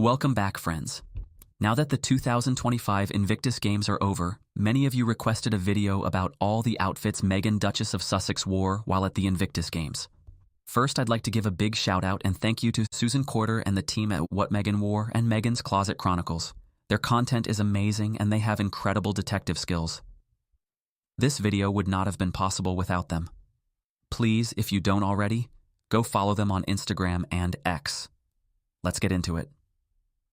Welcome back, friends. Now that the 2025 Invictus Games are over, many of you requested a video about all the outfits Meghan, Duchess of Sussex wore while at the Invictus Games. First, I'd like to give a big shout out and thank you to Susan Corder and the team at What Meghan Wore and Meghan's Closet Chronicles. Their content is amazing and they have incredible detective skills. This video would not have been possible without them. Please, if you don't already, go follow them on Instagram and X. Let's get into it.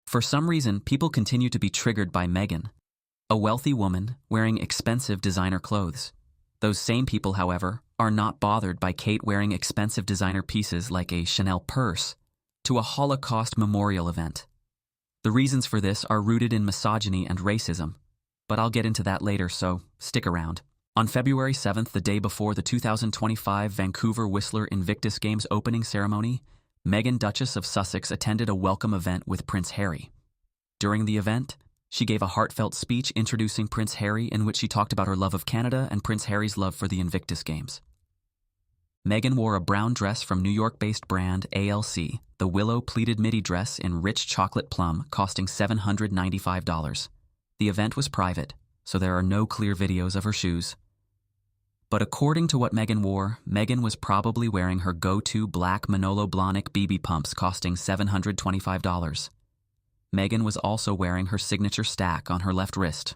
For some reason, people continue to be triggered by Meghan, a wealthy woman wearing expensive designer clothes. Those same people, however, are not bothered by Kate wearing expensive designer pieces like a Chanel purse to a Holocaust memorial event. The reasons for this are rooted in misogyny and racism, but I'll get into that later, so stick around. On February 7th, the day before the 2025 Vancouver Whistler Invictus Games opening ceremony, Meghan, Duchess of Sussex, attended a welcome event with Prince Harry. During the event, she gave a heartfelt speech introducing Prince Harry in which she talked about her love of Canada and Prince Harry's love for the Invictus Games. Meghan wore a brown dress from New York-based brand ALC, the willow pleated midi dress in rich chocolate plum, costing $795. The event was private, so there are no clear videos of her shoes. But according to what Meghan wore, Meghan was probably wearing her go-to black Manolo Blahnik BB pumps costing $725. Meghan was also wearing her signature stack on her left wrist.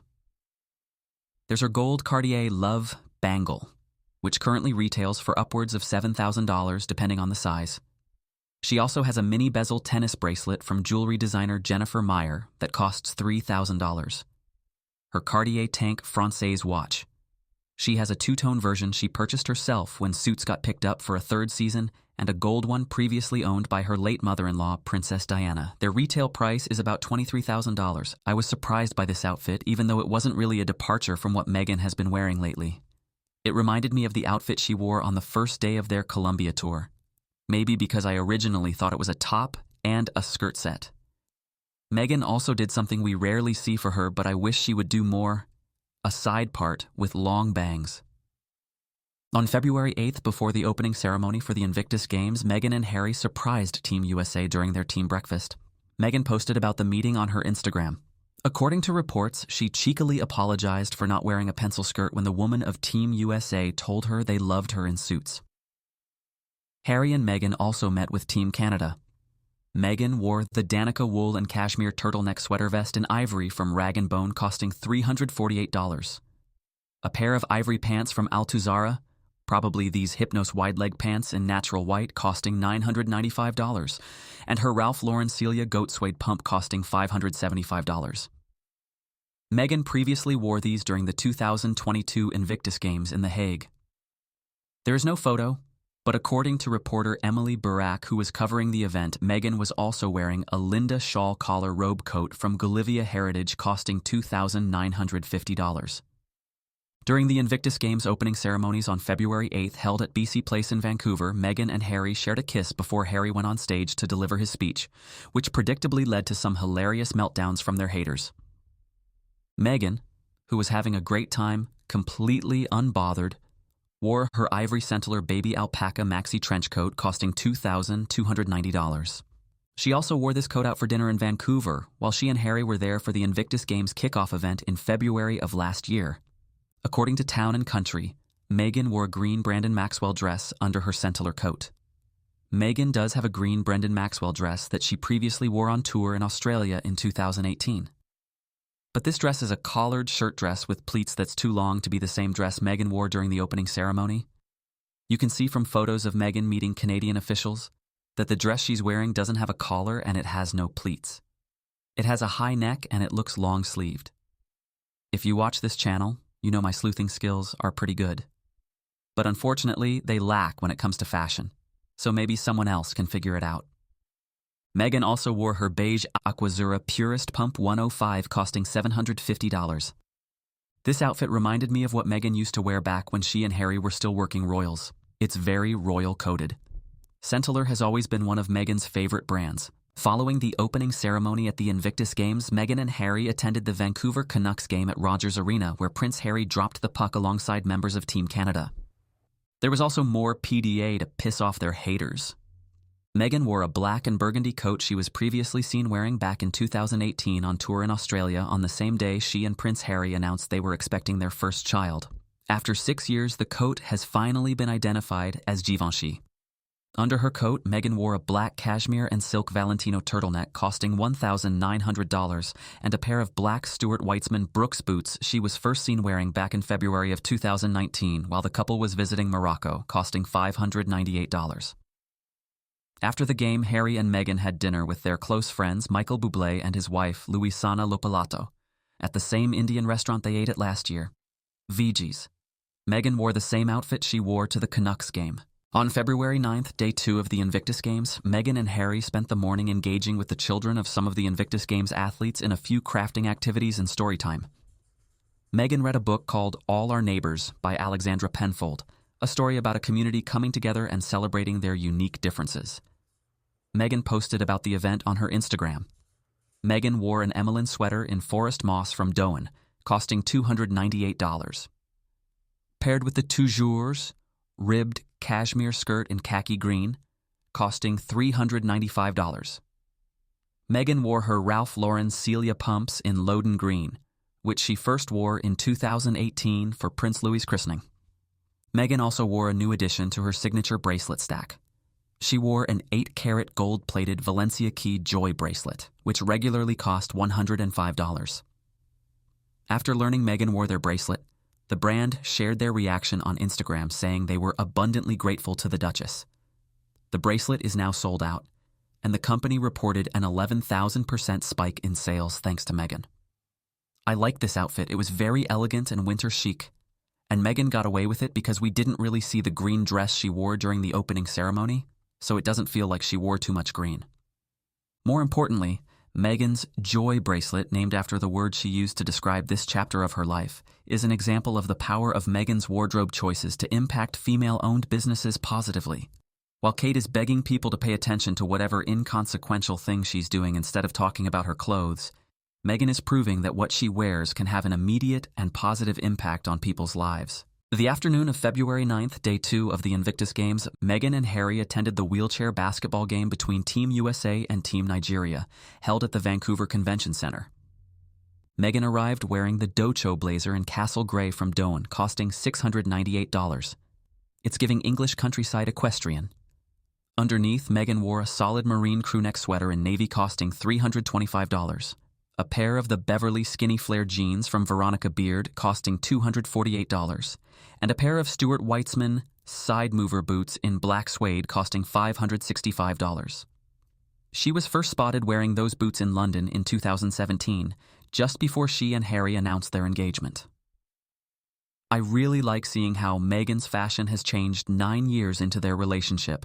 There's her gold Cartier Love bangle, which currently retails for upwards of $7,000 depending on the size. She also has a mini bezel tennis bracelet from jewelry designer Jennifer Meyer that costs $3,000. Her Cartier Tank Française watch. She has a two-tone version she purchased herself when Suits got picked up for a third season, and a gold one previously owned by her late mother-in-law, Princess Diana. Their retail price is about $23,000. I was surprised by this outfit, even though it wasn't really a departure from what Meghan has been wearing lately. It reminded me of the outfit she wore on the first day of their Colombia tour. Maybe because I originally thought it was a top and a skirt set. Meghan also did something we rarely see for her, but I wish she would do more: a side part with long bangs. On February 8th, before the opening ceremony for the Invictus Games, Meghan and Harry surprised Team USA during their team breakfast. Meghan posted about the meeting on her Instagram. According to reports, she cheekily apologized for not wearing a pencil skirt when the woman of Team USA told her they loved her in suits. Harry and Meghan also met with Team Canada. Meghan wore the Danica wool and cashmere turtleneck sweater vest in ivory from Rag & Bone costing $348. A pair of ivory pants from Altuzarra, probably these Hypnos wide-leg pants in natural white, costing $995, and her Ralph Lauren Celia goat suede pump costing $575. Meghan previously wore these during the 2022 Invictus Games in The Hague. There is no photo, but according to reporter Emily Burak, who was covering the event, Meghan was also wearing a Linda shawl collar robe coat from Golivia Heritage costing $2,950. During the Invictus Games opening ceremonies on February 8th held at BC Place in Vancouver, Meghan and Harry shared a kiss before Harry went on stage to deliver his speech, which predictably led to some hilarious meltdowns from their haters. Meghan, who was having a great time, completely unbothered, wore her ivory Centeler baby alpaca maxi trench coat costing $2,290. She also wore this coat out for dinner in Vancouver while she and Harry were there for the Invictus Games kickoff event in February of last year. According to Town & Country, Meghan wore a green Brandon Maxwell dress under her Centeler coat. Meghan does have a green Brendan Maxwell dress that she previously wore on tour in Australia in 2018. But this dress is a collared shirt dress with pleats that's too long to be the same dress Meghan wore during the opening ceremony. You can see from photos of Meghan meeting Canadian officials that the dress she's wearing doesn't have a collar and it has no pleats. It has a high neck and it looks long-sleeved. If you watch this channel, you know my sleuthing skills are pretty good. But unfortunately, they lack when it comes to fashion, so maybe someone else can figure it out. Meghan also wore her beige Aquazzura Purist Pump 105 costing $750. This outfit reminded me of what Meghan used to wear back when she and Harry were still working royals. It's very royal-coded. Centeler has always been one of Meghan's favorite brands. Following the opening ceremony at the Invictus Games, Meghan and Harry attended the Vancouver Canucks game at Rogers Arena, where Prince Harry dropped the puck alongside members of Team Canada. There was also more PDA to piss off their haters. Meghan wore a black and burgundy coat she was previously seen wearing back in 2018 on tour in Australia on the same day she and Prince Harry announced they were expecting their first child. After 6 years, the coat has finally been identified as Givenchy. Under her coat, Meghan wore a black cashmere and silk Valentino turtleneck costing $1,900 and a pair of black Stuart Weitzman Brooks boots she was first seen wearing back in February of 2019 while the couple was visiting Morocco, costing $598. After the game, Harry and Meghan had dinner with their close friends Michael Bublé and his wife Luisana Lopalato at the same Indian restaurant they ate at last year, Vigi's. Meghan wore the same outfit she wore to the Canucks game. On February 9th, day 2 of the Invictus Games, Meghan and Harry spent the morning engaging with the children of some of the Invictus Games athletes in a few crafting activities and story time. Meghan read a book called All Our Neighbors by Alexandra Penfold, a story about a community coming together and celebrating their unique differences. Meghan posted about the event on her Instagram. Meghan wore an Emmeline sweater in forest moss from Doan, costing $298. Paired with the Toujours ribbed cashmere skirt in khaki green, costing $395. Meghan wore her Ralph Lauren Celia pumps in Loden green, which she first wore in 2018 for Prince Louis's christening. Meghan also wore a new addition to her signature bracelet stack. She wore an 8-carat gold-plated Valencia Key Joy bracelet, which regularly cost $105. After learning Meghan wore their bracelet, the brand shared their reaction on Instagram saying they were abundantly grateful to the Duchess. The bracelet is now sold out, and the company reported an 11,000% spike in sales thanks to Meghan. I like this outfit. It was very elegant and winter chic, and Meghan got away with it because we didn't really see the green dress she wore during the opening ceremony, so it doesn't feel like she wore too much green. More importantly, Meghan's Joy bracelet, named after the word she used to describe this chapter of her life, is an example of the power of Meghan's wardrobe choices to impact female-owned businesses positively. While Kate is begging people to pay attention to whatever inconsequential thing she's doing instead of talking about her clothes, Meghan is proving that what she wears can have an immediate and positive impact on people's lives. The afternoon of February 9th, day 2 of the Invictus Games, Meghan and Harry attended the wheelchair basketball game between Team USA and Team Nigeria, held at the Vancouver Convention Center. Meghan arrived wearing the Docho blazer in Castle Grey from Doan, costing $698. It's giving English countryside equestrian. Underneath, Meghan wore a solid marine crewneck sweater in navy costing $325. A pair of the Beverly skinny flare jeans from Veronica Beard costing $248, and a pair of Stuart Weitzman side mover boots in black suede costing $565. She was first spotted wearing those boots in London in 2017, just before she and Harry announced their engagement. I really like seeing how Meghan's fashion has changed 9 years into their relationship.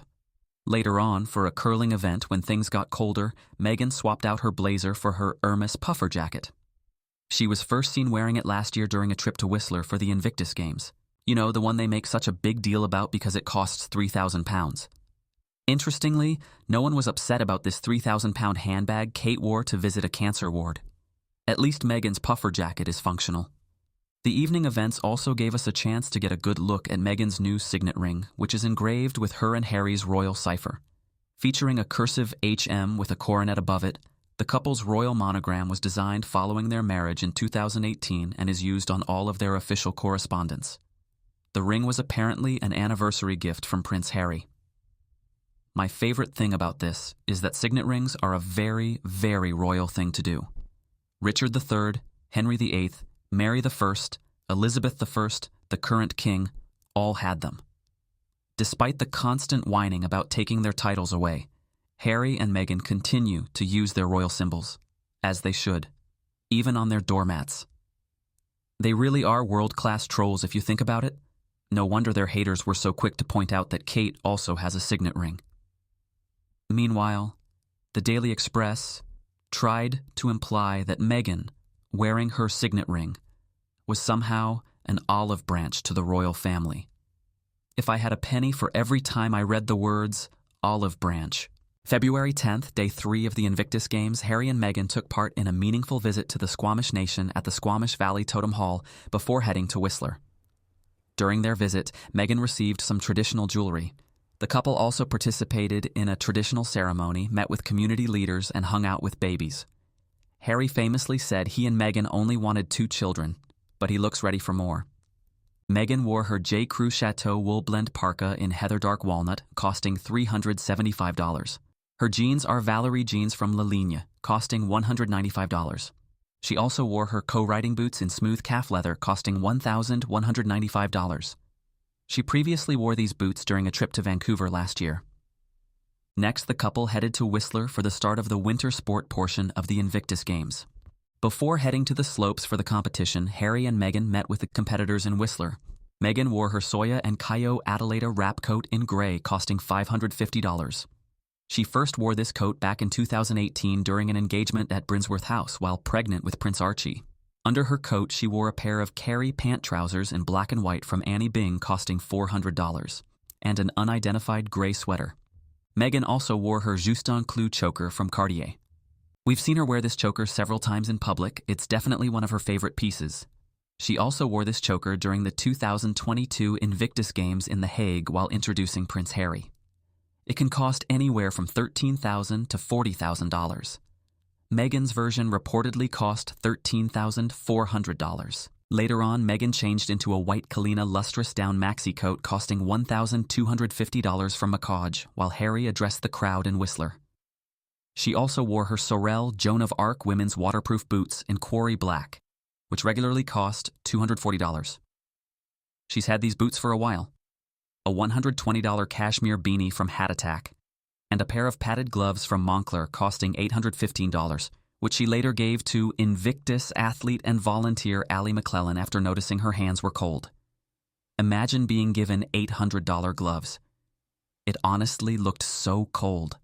Later on, for a curling event when things got colder, Meghan swapped out her blazer for her Hermes puffer jacket. She was first seen wearing it last year during a trip to Whistler for the Invictus Games. You know, the one they make such a big deal about because it costs £3,000. Interestingly, no one was upset about this £3,000 handbag Kate wore to visit a cancer ward. At least Meghan's puffer jacket is functional. The evening events also gave us a chance to get a good look at Meghan's new signet ring, which is engraved with her and Harry's royal cipher. Featuring a cursive HM with a coronet above it, the couple's royal monogram was designed following their marriage in 2018 and is used on all of their official correspondence. The ring was apparently an anniversary gift from Prince Harry. My favorite thing about this is that signet rings are a very, very royal thing to do. Richard III, Henry VIII, Mary I, Elizabeth I, the current king, all had them. Despite the constant whining about taking their titles away, Harry and Meghan continue to use their royal symbols, as they should, even on their doormats. They really are world-class trolls if you think about it. No wonder their haters were so quick to point out that Kate also has a signet ring. Meanwhile, the Daily Express tried to imply that Meghan, wearing her signet ring, was somehow an olive branch to the royal family. If I had a penny for every time I read the words olive branch. February 10th, day 3 of the Invictus Games, Harry and Meghan took part in a meaningful visit to the Squamish Nation at the Squamish Valley Totem Hall before heading to Whistler. During their visit, Meghan received some traditional jewelry, The couple also participated in a traditional ceremony, met with community leaders, and hung out with babies. Harry famously said he and Meghan only wanted 2 children, but he looks ready for more. Meghan wore her J. Crew Chateau wool blend parka in heather dark walnut, costing $375. Her jeans are Valerie jeans from La Ligne, costing $195. She also wore her co-riding boots in smooth calf leather, costing $1,195. She previously wore these boots during a trip to Vancouver last year. Next, the couple headed to Whistler for the start of the winter sport portion of the Invictus Games. Before heading to the slopes for the competition, Harry and Meghan met with the competitors in Whistler. Meghan wore her Soya and Cayo Adelaida wrap coat in gray, costing $550. She first wore this coat back in 2018 during an engagement at Brinsworth House while pregnant with Prince Archie. Under her coat, she wore a pair of Carey pant trousers in black and white from Annie Bing, costing $400, and an unidentified gray sweater. Meghan also wore her Justin Clou choker from Cartier. We've seen her wear this choker several times in public. It's definitely one of her favorite pieces. She also wore this choker during the 2022 Invictus Games in The Hague while introducing Prince Harry. It can cost anywhere from $13,000 to $40,000. Meghan's version reportedly cost $13,400. Later on, Meghan changed into a white Kalina lustrous down maxi coat costing $1,250 from Macaj, while Harry addressed the crowd in Whistler. She also wore her Sorel Joan of Arc women's waterproof boots in quarry black, which regularly cost $240. She's had these boots for a while. A $120 cashmere beanie from Hat Attack, and a pair of padded gloves from Moncler costing $815, which she later gave to Invictus athlete and volunteer Allie McClellan after noticing her hands were cold. Imagine being given $800 gloves. It honestly looked so cold.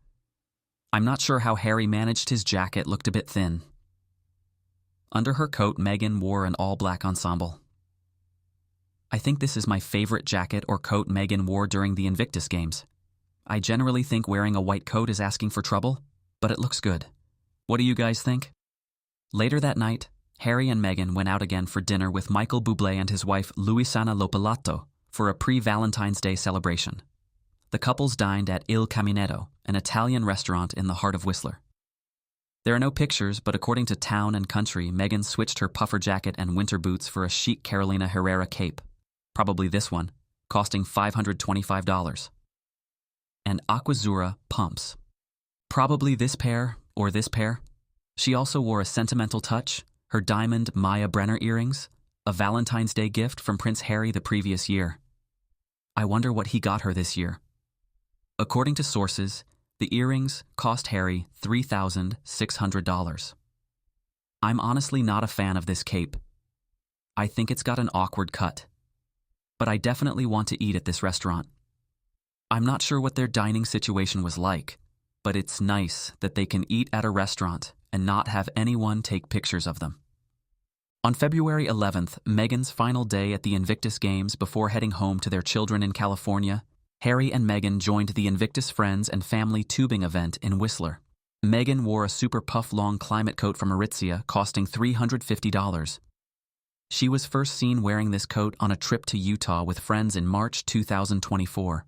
I'm not sure how Harry managed. His jacket looked a bit thin. Under her coat, Meghan wore an all-black ensemble. I think this is my favorite jacket or coat Meghan wore during the Invictus Games. I generally think wearing a white coat is asking for trouble, but it looks good. What do you guys think? Later that night, Harry and Meghan went out again for dinner with Michael Bublé and his wife Luisana Lopalato for a pre-Valentine's Day celebration. The couples dined at Il Caminetto, an Italian restaurant in the heart of Whistler. There are no pictures, but according to Town and Country, Meghan switched her puffer jacket and winter boots for a chic Carolina Herrera cape, probably this one, costing $525. And Aquazzura pumps. Probably this pair or this pair. She also wore a sentimental touch, her diamond Maya Brenner earrings, a Valentine's Day gift from Prince Harry the previous year. I wonder what he got her this year. According to sources, the earrings cost Harry $3,600. I'm honestly not a fan of this cape. I think it's got an awkward cut. But I definitely want to eat at this restaurant. I'm not sure what their dining situation was like, but it's nice that they can eat at a restaurant and not have anyone take pictures of them. On February 11th, Meghan's final day at the Invictus Games before heading home to their children in California, Harry and Meghan joined the Invictus Friends and Family tubing event in Whistler. Meghan wore a super puff-long climate coat from Aritzia costing $350. She was first seen wearing this coat on a trip to Utah with friends in March 2024.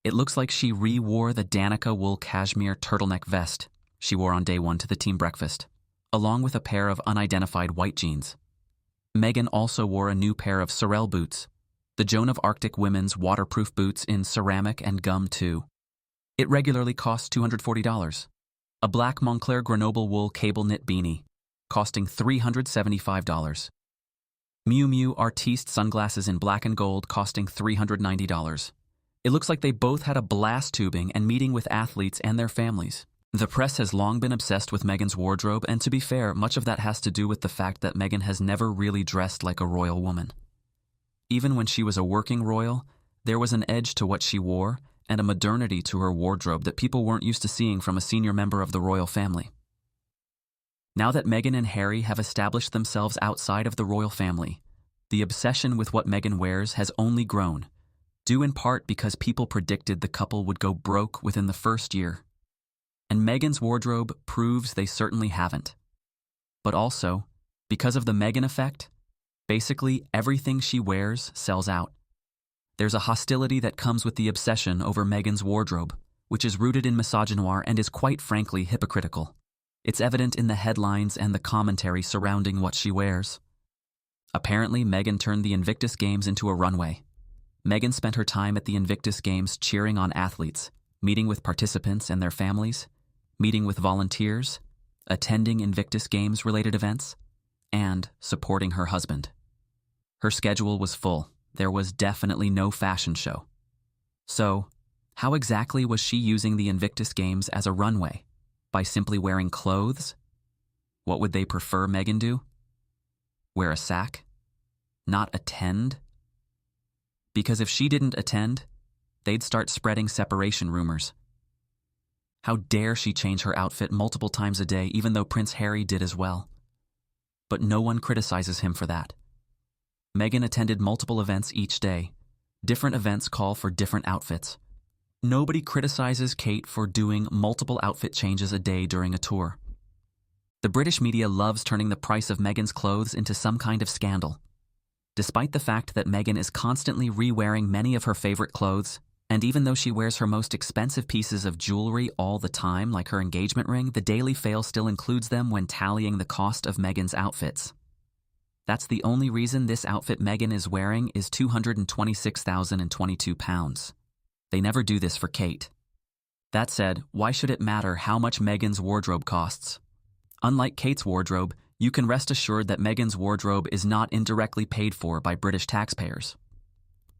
It looks like she re-wore the Danica wool cashmere turtleneck vest she wore on day 1 to the team breakfast, along with a pair of unidentified white jeans. Meghan also wore a new pair of Sorel boots, the Joan of Arctic women's waterproof boots in ceramic and gum too. It regularly costs $240. A black Moncler Grenoble wool cable knit beanie, costing $375. Miu Miu Artiste sunglasses in black and gold costing $390. It looks like they both had a blast tubing and meeting with athletes and their families. The press has long been obsessed with Meghan's wardrobe, and to be fair, much of that has to do with the fact that Meghan has never really dressed like a royal woman. Even when she was a working royal, there was an edge to what she wore and a modernity to her wardrobe that people weren't used to seeing from a senior member of the royal family. Now that Meghan and Harry have established themselves outside of the royal family, the obsession with what Meghan wears has only grown, due in part because people predicted the couple would go broke within the first year. And Meghan's wardrobe proves they certainly haven't. But also, because of the Meghan effect, basically everything she wears sells out. There's a hostility that comes with the obsession over Meghan's wardrobe, which is rooted in misogynoir and is quite frankly hypocritical. It's evident in the headlines and the commentary surrounding what she wears. Apparently, Meghan turned the Invictus Games into a runway. Meghan spent her time at the Invictus Games cheering on athletes, meeting with participants and their families, meeting with volunteers, attending Invictus Games-related events, and supporting her husband. Her schedule was full. There was definitely no fashion show. So, how exactly was she using the Invictus Games as a runway? By simply wearing clothes? What would they prefer Meghan do? Wear a sack? Not attend? Because if she didn't attend, they'd start spreading separation rumors. How dare she change her outfit multiple times a day, even though Prince Harry did as well. But no one criticizes him for that. Meghan attended multiple events each day. Different events call for different outfits. Nobody criticizes Kate for doing multiple outfit changes a day during a tour. The British media loves turning the price of Meghan's clothes into some kind of scandal. Despite the fact that Meghan is constantly re-wearing many of her favorite clothes, and even though she wears her most expensive pieces of jewelry all the time, like her engagement ring, the Daily Fail still includes them when tallying the cost of Meghan's outfits. That's the only reason this outfit Meghan is wearing is £226,022. They never do this for Kate. That said, why should it matter how much Meghan's wardrobe costs? Unlike Kate's wardrobe, you can rest assured that Meghan's wardrobe is not indirectly paid for by British taxpayers.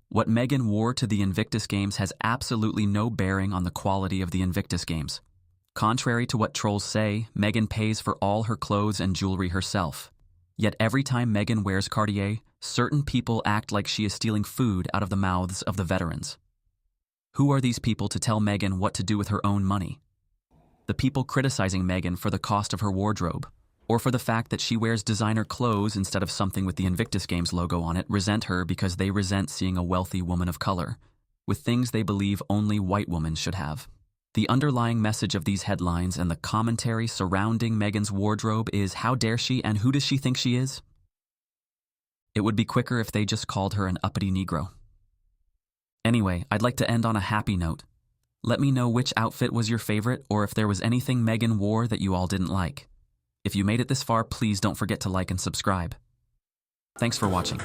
What Meghan wore to the Invictus Games has absolutely no bearing on the quality of the Invictus Games. Contrary to what trolls say, Meghan pays for all her clothes and jewelry herself. Yet every time Meghan wears Cartier, certain people act like she is stealing food out of the mouths of the veterans. Who are these people to tell Meghan what to do with her own money? The people criticizing Meghan for the cost of her wardrobe, or for the fact that she wears designer clothes instead of something with the Invictus Games logo on it, resent her because they resent seeing a wealthy woman of color, with things they believe only white women should have. The underlying message of these headlines and the commentary surrounding Meghan's wardrobe is, how dare she and who does she think she is? It would be quicker if they just called her an uppity Negro. Anyway, I'd like to end on a happy note. Let me know which outfit was your favorite, or if there was anything Meghan wore that you all didn't like. If you made it this far, please don't forget to like and subscribe. Thanks for watching.